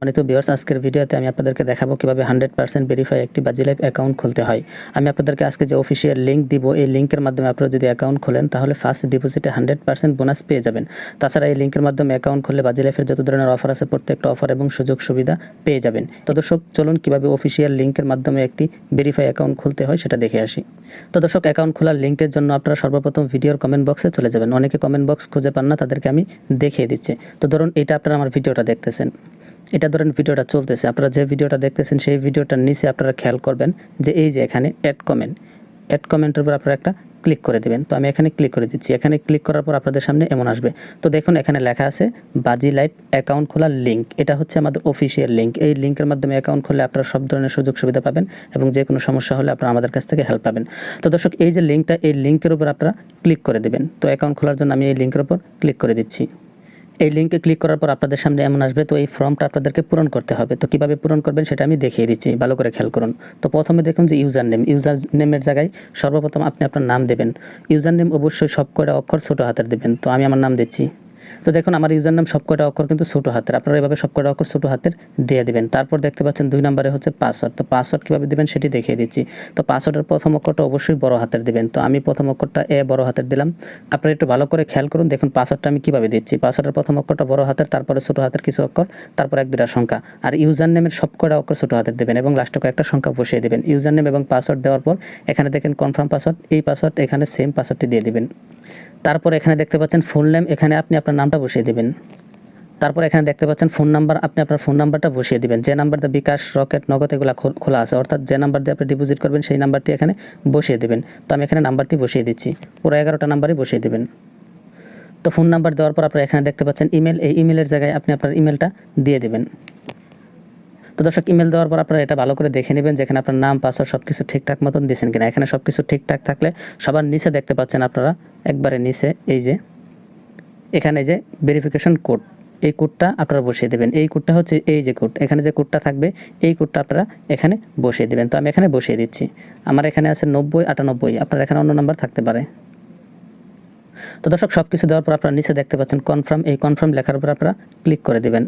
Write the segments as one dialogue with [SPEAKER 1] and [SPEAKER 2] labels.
[SPEAKER 1] সম্মানিত ভিউয়ার্স, আজকের ভিডিওতে আমি আপনাদেরকে দেখাবো কিভাবে 100% ভেরিফাই একটি বাজি লাইফ অ্যাকাউন্ট খুলতে হয়। আমি আপনাদেরকে আজকে যে অফিসিয়াল লিঙ্ক দিব, এই লিঙ্কের মাধ্যমে আপনারা যদি অ্যাকাউন্ট খোলেন তাহলে ফার্স্ট ডিপোজিটে 100% বোনাস পেয়ে যাবেন। তাছাড়া এই লিঙ্কের মাধ্যমে অ্যাকাউন্ট খুললে বাজি লাইফের যত ধরনের অফার আছে প্রত্যেকটা অফার এবং সুযোগ সুবিধা পেয়ে যাবেন। তো দর্শক, চলুন কিভাবে অফিসিয়াল লিঙ্কের মাধ্যমে একটি ভেরিফাই অ্যাকাউন্ট খুলতে হয় সেটা দেখে আসি। তো দর্শক, অ্যাকাউন্ট খোলার লিঙ্কের জন্য আপনারা সর্বপ্রথম ভিডিওর কমেন্ট বক্সে চলে যাবেন। অনেকে কমেন্ট বক্স খুঁজে পান না, তাদেরকে আমি দেখিয়ে দিচ্ছি। তো ধরুন এটা আপনারা আমার ভিডিওটা দেখতেছেন, এটা ধরেন ভিডিওটা চলতেছে, আপনারা যে ভিডিওটা দেখতেছেন সেই ভিডিওটার নিচে আপনারা খেয়াল করবেন যে এই যে এখানে অ্যাড কমেন্টের উপর আপনারা একটা ক্লিক করে দেবেন। তো আমি এখানে ক্লিক করে দিচ্ছি। এখানে ক্লিক করার পর আপনাদের সামনে এমন আসবে। তো দেখুন এখানে লেখা আছে বাজি লাইফ অ্যাকাউন্ট খোলার লিঙ্ক। এটা হচ্ছে আমাদের অফিসিয়াল লিঙ্ক। এই লিঙ্কের মাধ্যমে অ্যাকাউন্ট খুললে আপনারা সব ধরনের সুযোগ সুবিধা পাবেন এবং যে কোনো সমস্যা হলে আপনারা আমাদের কাছ থেকে হেল্প পাবেন। তো দর্শক, এই যে লিঙ্কটা, এই লিঙ্কের উপর আপনারা ক্লিক করে দেবেন। তো অ্যাকাউন্ট খোলার জন্য আমি এই লিঙ্কের উপর ক্লিক করে দিচ্ছি। এই লিঙ্কে ক্লিক করার পর আপনাদের সামনে এমন আসবে। তো এই ফর্মটা আপনাদেরকে পূরণ করতে হবে। তো কীভাবে পূরণ করবেন সেটা আমি দেখিয়ে দিচ্ছি, ভালো করে খেয়াল করুন। তো প্রথমে দেখুন যে ইউজার নেমের জায়গায় সর্বপ্রথম আপনি আপনার নাম দেবেন। ইউজার নেম অবশ্যই সবকটা অক্ষর ছোটো হাতের দেবেন। তো আমি আমার নাম দিচ্ছি। তো দেখুন আমার ইউজার নাম সবকটা অক্ষর কিন্তু ছোটো হাতের, আপনারা এভাবে সবকটা অক্ষর ছোটো হাতের দিয়ে দেবেন। তারপর দেখতে পাচ্ছেন 2 নম্বরে হচ্ছে পাসওয়ার্ড। তো পাসওয়ার্ড কীভাবে দেবেন সেটি দেখিয়ে দিচ্ছি। তো পাসওয়ার্ডের প্রথম অক্ষরটা অবশ্যই বড় হাতের দেবেন। তো আমি প্রথম অক্ষরটা বড় হাতের দিলাম। আপনারা একটু ভালো করে খেয়াল করুন, দেখুন পাসওয়ার্ডটা আমি কীভাবে দিচ্ছি। পাসওয়ার্ডের প্রথম অক্ষরটা বড় হাতের, তারপরে ছোটো হাতের কিছু অক্ষর, তারপর 1-2টা সংখ্যা। আর ইউজার নেমের সবকটা অক্ষর ছোটো হাতের দেবেন এবং লাস্টে কয়েকটা সংখ্যা বসিয়ে দেবেন। ইউজার নেম এবং পাসওয়ার্ড দেওয়ার পর এখানে দেখেন কনফার্ম পাসওয়ার্ড, এই পাসওয়ার্ড এখানে সেম পাসওয়ার্ডটি দিয়ে দিবেন। তারপর এখানে দেখতে পাচ্ছেন ফুল নেম, এখানে আপনি আপনার নামটা বসিয়ে দেবেন। তারপর এখানে দেখতে পাচ্ছেন ফোন নাম্বার, আপনি আপনার ফোন নাম্বারটা বসিয়ে দিবেন। যে নাম্বার দিয়ে বিকাশ, রকেট, নগদ এগুলো খোলা আছে, অর্থাৎ যে নাম্বার দিয়ে আপনি ডিপোজিট করবেন সেই নাম্বারটি এখানে বসিয়ে দেবেন। তো আমি এখানে নাম্বারটি বসিয়ে দিচ্ছি, পুরো 11টা নাম্বারই বসিয়ে দেবেন। তো ফোন নাম্বার দেওয়ার পর আপনারা এখানে দেখতে পাচ্ছেন ইমেল, এই ইমেলের জায়গায় আপনি আপনার ইমেলটা দিয়ে দেবেন। তো দর্শক, ইমেল দেওয়ার পর আপনারা এটা ভালো করে দেখে নেবেন যেখানে আপনার নাম, পাসওয়ার্ড সব কিছু ঠিকঠাক মতন দিয়েছেন কিনা। এখানে সব কিছু ঠিকঠাক থাকলে সবার নিচে দেখতে পাচ্ছেন আপনারা একবারে নিচে এই যে এখানে যে ভেরিফিকেশন কোড, এই কোডটা আপনারা বসিয়ে দেবেন। এই কোডটা হচ্ছে এই যে কোড, এখানে যে কোডটা থাকবে এই কোডটা আপনারা এখানে বসিয়ে দেবেন। তো আমি এখানে বসিয়ে দিচ্ছি। আমার এখানে আছে 9098, আপনার এখানে অন্য নাম্বার থাকতে পারে। তো দর্শক, সব কিছু দেওয়ার পর আপনারা নিচে দেখতে পাচ্ছেন কনফার্ম, এই কনফার্ম লেখার উপর আপনারা ক্লিক করে দেবেন।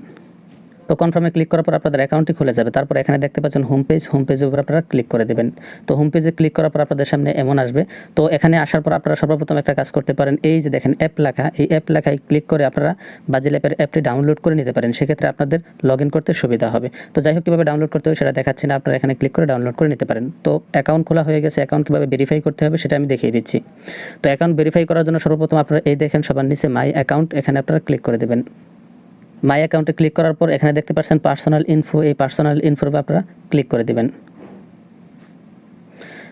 [SPEAKER 1] তো কনফার্মে ক্লিক করার পর আপনাদের অ্যাকাউন্টটি খুলে যাবে। তারপর এখানে দেখতে পাচ্ছেন হোম পেজের উপর আপনারা ক্লিক করে দেবেন। তো হোম পেজে ক্লিক করার পর আপনাদের সামনে এমন আসবে। তো এখানে আসার পর আপনারা সর্বপ্রথম একটা কাজ করতে পারেন, এই যে দেখেন অ্যাপ লেখা, এই অ্যাপ লেখায় ক্লিক করে আপনারা বাজি লাইফের অ্যাপটি ডাউনলোড করে নিতে পারেন। সেক্ষেত্রে আপনাদের লগ ইন করতে সুবিধা হবে। তো যাই হোক, কীভাবে ডাউনলোড করতে হবে সেটা দেখাচ্ছি না, আপনারা এখানে ক্লিক করে ডাউনলোড করে নিতে পারেন। তো অ্যাকাউন্ট খোলা হয়ে গেছে, অ্যাকাউন্ট কীভাবে ভেরিফাই করতে হবে সেটা আমি দেখিয়ে দিচ্ছি। তো অ্যাকাউন্ট ভেরিফাই করার জন্য সর্বপ্রথম আপনারা এই দেখেন সবার নিচে মাই অ্যাকাউন্ট, এখানে আপনারা ক্লিক করে দেবেন। মাই অ্যাকাউন্টে ক্লিক করার পর এখানে দেখতে পাচ্ছেন পার্সোনাল ইনফো, এই পার্সোনাল ইনফোর উপর আপনারা ক্লিক করে দেবেন।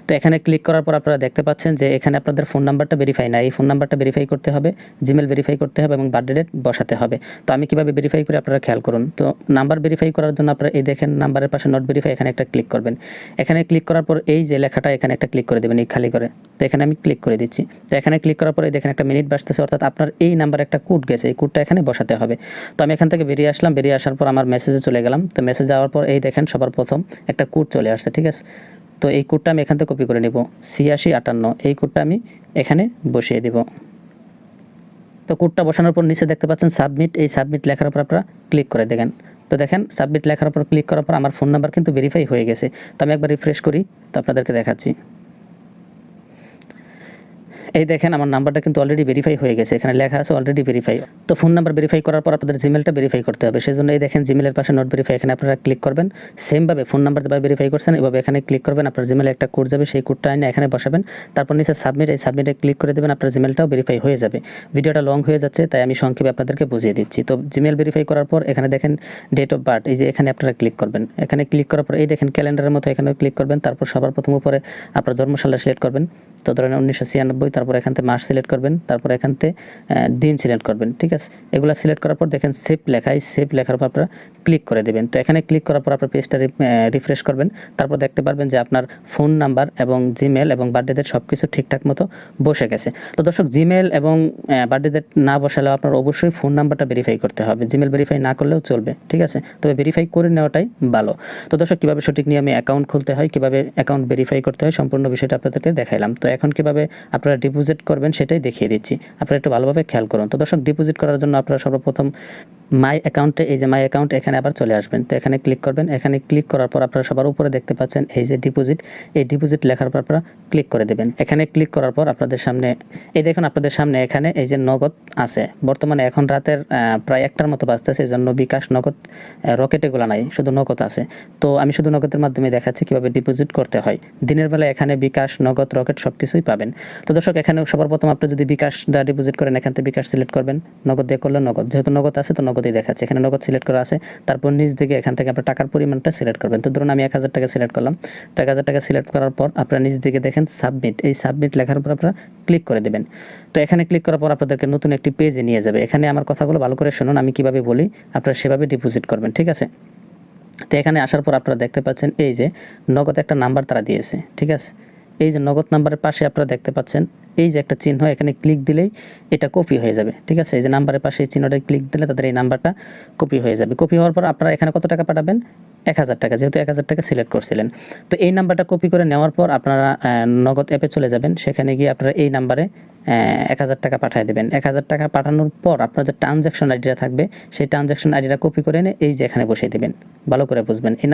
[SPEAKER 1] তো এখানে ক্লিক করার পর আপনারা দেখতে পাচ্ছেন যে এখানে আপনাদের ফোন নাম্বারটা ভেরিফাই না, এই ফোন নাম্বারটা ভেরিফাই করতে হবে, জিমেল ভেরিফাই করতে হবে এবং বার্থডে ডেট বসাতে হবে। তো আমি কীভাবে ভেরিফাই করি আপনারা খেয়াল করুন। তো নাম্বার ভেরিফাই করার জন্য আপনারা এই দেখেন নাম্বারের পাশে নট ভেরিফাই, এখানে একটা ক্লিক করবেন। এখানে ক্লিক করার পর এই যে লেখাটা এখানে একটা ক্লিক করে দেবেন, এই খালি করে। তো এখানে আমি ক্লিক করে দিচ্ছি। তো এখানে ক্লিক করার পরে দেখেন একটা মিনিট বাজতেছে, অর্থাৎ আপনার এই নাম্বারে একটা কোড গেছে, এই কোডটা এখানে বসাতে হবে। তো আমি এখান থেকে বেরিয়ে আসলাম, বেরিয়ে আসার পর আমার মেসেজে চলে গেলাম। তো মেসেজ যাওয়ার পর এই দেখেন সবার প্রথম একটা কোড চলে আসছে, ঠিক আছে। তো এই কোডটা আমি এখান থেকে কপি করে নেব, 8658, এই কোডটা আমি এখানে বসিয়ে দেব। তো কোডটা বসানোর পর নিচে দেখতে পাচ্ছেন সাবমিট, এই সাবমিট লেখার উপর আপনারা ক্লিক করে দেখেন। তো দেখেন সাবমিট লেখার উপর ক্লিক করার পর আমার ফোন নাম্বার কিন্তু ভেরিফাই হয়ে গেছে। তো আমি একবার রিফ্রেশ করি, তো আপনাদেরকে দেখাচ্ছি। এই দেখেন আমার নাম্বারটা কিন্তু অলরেডি ভেরিফাই হয়ে গেছে, এখানে লেখা আছে অলরেডি ভেরিফাই। তো ফোন নাম্বার ভেরিফাই করার পর আপনাদের জিমেলটা ভেরিফাই করতে হবে, সেজন্য এই দেখেন জিমেলের পাশে নট ভেরিফাই, এখানে আপনারা ক্লিক করবেন। সেমভাবে ফোন নাম্বার যেভাবে ভেরিফাই করছেন এভাবে এখানে ক্লিক করবেন। আপনার জিমেলে একটা কোড যাবে, সেই কোডটা এনে এখানে বসাবেন। তারপর নিচে সাবমিট, এই সাবমিটে ক্লিক করে দেবেন, আপনার জিমেলটাও ভেরিফাই হয়ে যাবে। ভিডিওটা লং হয়ে যাচ্ছে তাই আমি সংক্ষেপে আপনাদেরকে বুঝিয়ে দিচ্ছি। তো জিমেল ভেরিফাই করার পর এখানে দেখেন ডেট অফ বার্থ, এই যে এখানে আপনারা ক্লিক করবেন। এখানে ক্লিক করার পর এই দেখেন ক্যালেন্ডারের মতো এখানেও ক্লিক করবেন। তারপর সবার প্রথম উপরে আপনার জন্মসালটা সিলেক্ট করবেন। তো ধরেন 1996, তারপর এখান থেকে মাস সিলেক্ট করবেন, তারপর এখান থেকে দিন সিলেক্ট করবেন, ঠিক আছে। এগুলো সিলেক্ট করার পর দেখেন সেভ লেখা, এই সেভ লেখার উপর আপনারা ক্লিক করে দেবেন। তো এখানে ক্লিক করার পর আপনার পেজটা রিফ্রেশ করবেন। তারপর দেখতে পারবেন যে আপনার ফোন নাম্বার এবং জিমেল এবং বার্থডে ডেট সব কিছু ঠিকঠাক মতো বসে গেছে। তো দর্শক, জিমেল এবং বার্থডে ডেট না বসালেও আপনার অবশ্যই ফোন নাম্বারটা ভেরিফাই করতে হবে, জিমেল ভেরিফাই না করলেও চলবে, ঠিক আছে। তবে ভেরিফাই করে নেওয়াটাই ভালো। তো দর্শক, কীভাবে সঠিক নিয়মে অ্যাকাউন্ট খুলতে হয়, কীভাবে অ্যাকাউন্ট ভেরিফাই করতে হয়, সম্পূর্ণ বিষয়টা আপনাদেরকে দেখাইলাম। তো এখন কীভাবে আপনারা ডিপোজিট করবেন সেটাই দেখিয়ে দিচ্ছি, আপনারা একটু ভালোভাবে খেয়াল করুন। তো দর্শক, ডিপোজিট করার জন্য আপনারা সর্বপ্রথম মাই অ্যাকাউন্টে এই যে মাই অ্যাকাউন্ট এখানে আবার চলে আসবেন। তো এখানে ক্লিক করবেন। এখানে ক্লিক করার পর আপনারা সবার উপরে দেখতে পাচ্ছেন এই যে ডিপোজিট, এই ডিপোজিট লেখার পর আপনারা ক্লিক করে দেবেন। এখানে ক্লিক করার পর আপনাদের সামনে এই দেখুন, আপনাদের সামনে এখানে এই যে নগদ আছে। বর্তমানে এখন রাতের প্রায় 1টার মতো বাজতেছে, এই জন্য বিকাশ নগদ রকেট এগুলো নাই, শুধু নগদ আছে। তো আমি শুধু নগদের মাধ্যমে দেখাচ্ছি কীভাবে ডিপোজিট করতে হয়। দিনের বেলা এখানে বিকাশ নগদ রকেট সব কিছুই পাবেন। তো দর্শক, এখানে সবার প্রথম আপনি যদি বিকাশ দ্বারা ডিপোজিট করেন এখান থেকে বিকাশ সিলেক্ট করবেন, নগদ দিয়ে করলে নগদ, যেহেতু নগদ আছে তো নগদই দেখাচ্ছে, এখানে নগদ সিলেক্ট করা আছে। তারপর নিচ দিকে এখান থেকে আপনার টাকার পরিমাণটা সিলেক্ট করবেন। তো ধরুন আমি 1000 টাকা সিলেক্ট করলাম। তো 1000 টাকা সিলেক্ট করার পর আপনারা নিচ দিকে দেখেন সাবমিট, এই সাবমিট লেখার উপর আপনারা ক্লিক করে দেবেন। তো এখানে ক্লিক করার পর আপনাদেরকে নতুন একটি পেজে নিয়ে যাবে। এখানে আমার কথাগুলো ভালো করে শুনুন, আমি কীভাবে বলি আপনারা সেভাবে ডিপোজিট করবেন, ঠিক আছে? তো এখানে আসার পর আপনারা দেখতে পাচ্ছেন এই যে নগদ একটা নাম্বার তারা দিয়েছে, ঠিক আছে? এই যে নগদ নাম্বারের পাশে আপনারা দেখতে পাচ্ছেন এই যে একটা চিহ্ন, এখানে ক্লিক দিলেই এটা কপি হয়ে যাবে, ঠিক আছে? এই যে নাম্বারের পাশে এই চিহ্নটা ক্লিক দিলে তাদের এই নাম্বারটা কপি হয়ে যাবে। কপি হওয়ার পর আপনারা এখানে কত টাকা পাঠাবেন? 1000 টাকা, যেহেতু 1000 টাকা সিলেক্ট করছিলেন। তো এই নাম্বারটা কপি করে নেওয়ার পর আপনারা নগদ অ্যাপে চলে যাবেন। সেখানে গিয়ে আপনারা এই নাম্বারে 1000 টাকা পাঠিয়ে দেবেন। 1000 টাকা পাঠানোর পর আপনার যে ট্রানজ্যাকশন আইডিটা থাকবে সেই ট্রানজ্যাকশন আইডিটা কপি করে এনে এই যে এখানে বসিয়ে দেবেন। ভালো করে বুঝবেন, এই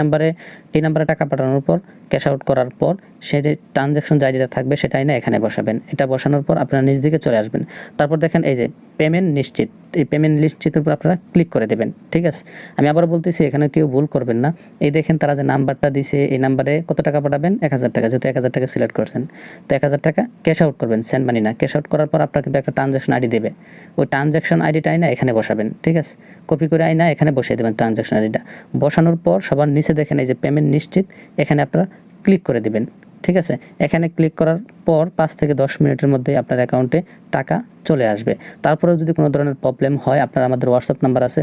[SPEAKER 1] নাম্বারে টাকা পাঠানোর পর ক্যাশ আউট করার পর সে যে ট্রানজ্যাকশন যে আইডিটা থাকবে সেটা এনে এখানে বসাবেন। এটা বসানোর পর আপনারা নিচ দিকে চলে আসবেন। তারপর দেখেন এই যে পেমেন্ট নিশ্চিত, এই পেমেন্ট নিশ্চিতের উপর আপনারা ক্লিক করে দেবেন, ঠিক আছে? আমি আবার বলতেছি, এখানে কেউ ভুল করবেন না। এই দেখেন তারা যে নাম্বারটা দিছে, এই নাম্বারে কত টাকা পাঠাবেন? 1000 টাকা, যেহেতু 1000 টাকা সিলেক্ট করছেন। তো 1000 টাকা ক্যাশ আউট করবেন, সেন্ড মানি না। ক্যাশ আউট করার পর আপনার কিন্তু একটা ট্রানজ্যাকশন আইডি দেবে, ওই ট্রানজ্যাকশন আইডিটা আইনা এখানে বসাবেন, ঠিক আছে? কপি করে আইনা এখানে বসিয়ে দেবেন ট্রানজ্যাকশন আইডিটা। বসানোর পর সবার নিচে দেখেন এই যে পেমেন্ট নিশ্চিত, এখানে আপনারা ক্লিক করে দেবেন, ঠিক আছে? এখানে ক্লিক করার পর 5 থেকে 10 মিনিটের মধ্যে আপনার অ্যাকাউন্টে টাকা চলে আসবে। তারপরেও যদি কোনো ধরনের প্রবলেম হয়, আপনার আমাদের হোয়াটসঅ্যাপ নাম্বার আছে,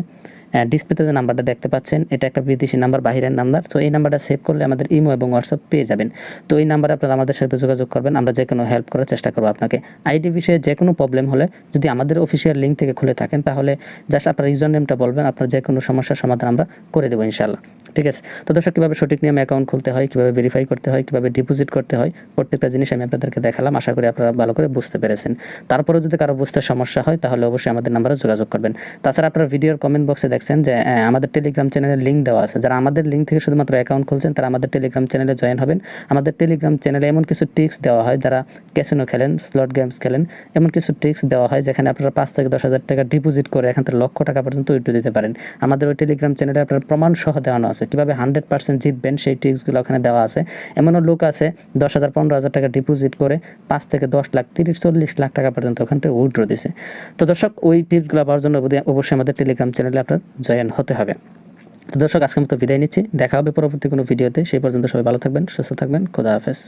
[SPEAKER 1] ডিসপ্লেতে যে নাম্বারটা দেখতে পাচ্ছেন এটা একটা বিদেশি নাম্বার, বাহিরের নাম্বার। তো এই নাম্বারটা সেভ করলে আমাদের ইমো এবং হোয়াটসঅ্যাপ পেয়ে যাবেন। তো এই নাম্বারে আপনারা আমাদের সাথে যোগাযোগ করবেন, আমরা যে কোনো হেল্প করার চেষ্টা করবো আপনাকে। আইডি বিষয়ে যে কোনো প্রবলেম হলে যদি আমাদের অফিসিয়াল লিঙ্ক থেকে খুলে থাকেন তাহলে জাস্ট আপনার ইউজার নেমটা বলবেন, আপনার যে কোনো সমস্যার সমাধান আমরা করে দেবো ইনশাআল্লাহ, ঠিক আছে? তো দর্শক, কীভাবে সঠিক নিয়মে অ্যাকাউন্ট খুলতে হয়, কীভাবে ভেরিফাই করতে হয়, কীভাবে ডিপোজিট করতে হয়, প্রত্যেকটা জিনিস আমি আপনাদেরকে দেখালাম। আশা করি আপনারা ভালো করে বুঝতে পেরেছেন। তারপরেও যদি কারো বুঝতে সমস্যা হয় তাহলে অবশ্যই আমাদের নাম্বারে যোগাযোগ করবেন। তাছাড়া আপনারা ভিডিওর কমেন্ট বক্সে দেখছেন যে আমাদের টেলিগ্রাম চ্যানেলের লিঙ্ক দেওয়া আছে। যারা আমাদের লিঙ্ক থেকে শুধুমাত্র অ্যাকাউন্ট খুলছেন তারা আমাদের টেলিগ্রাম চ্যানেলে জয়েন হবেন। আমাদের টেলিগ্রাম চ্যানেলে এমন কিছু ট্রিক্স দেওয়া হয়, যারা ক্যাসিনো খেলেন, স্লট গেমস খেলেন, এমন কিছু ট্রিক্স দেওয়া হয় যেখানে আপনারা 5 থেকে 10,000 টাকা ডিপোজিট করে এখান থেকে লক্ষ টাকা পর্যন্ত উইথড্র দিতে পারেন। আমাদের ওই টেলিগ্রাম চ্যানেলে আপনার প্রমাণ সহ দেওয়ানো আছে, কীভাবে 100% জিতবেন সেই ট্রিক্সগুলো ওখানে দেওয়া আছে। এমনও লোক আছে 10,000 15,000 টাকা ডিপোজিট করে 5 থেকে 10 লাখ 30-40 লাখ টাকা পর্যন্ত ওখান থেকে উইথড্র দিছে। তো দর্শক, ওই টিপসগুলো পাওয়ার জন্য অবশ্যই আমাদের টেলিগ্রাম চ্যানেলে আপনার জয়েন হতে হবে। তো দর্শক, আজকের মতো বিদায় নিচ্ছি, দেখা হবে পরবর্তী কোনো ভিডিওতে। সেই পর্যন্ত সবাই ভালো থাকবেন, সুস্থ থাকবেন, খোদা হাফেজ।